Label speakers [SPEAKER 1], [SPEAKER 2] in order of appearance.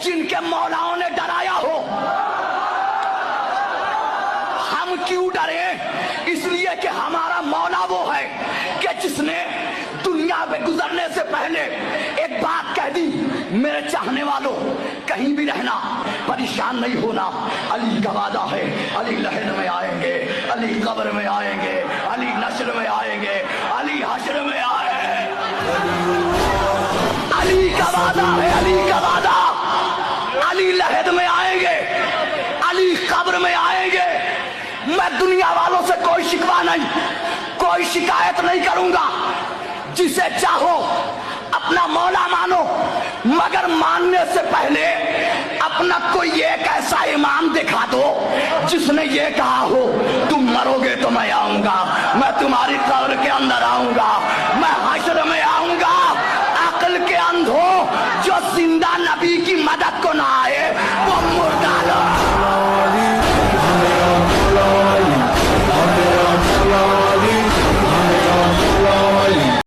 [SPEAKER 1] जिनके मौलाओं ने डराया हो। हम क्यों डरे? इसलिए कि हमारा मौला वो है कि जिसने दुनिया में गुजरने से पहले एक बात कह दी, मेरे चाहने वालों कहीं भी रहना, परेशान नहीं होना। अली का वादा है, अली लहर में आएंगे, अली कब्र में आएंगे, अली नस्र में आएंगे, अली हश्र में आएंगे। अली का वादा है, अली का वादा। अली लहद में आएंगे, अली कब्र में आएंगे। मैं दुनिया वालों से कोई शिकवा नहीं, कोई शिकायत नहीं करूंगा। जिसे चाहो अपना मौला मानो, मगर मानने से पहले अपना कोई एक ऐसा इमाम दिखा दो जिसने ये कहा हो, तुम मरोगे तो मैं आऊंगा, मैं तुम्हारी कब्र के अंदर आऊंगा, मैं हश्र में आऊंगा। अक्ल के अंधों जो जिंदा नबी की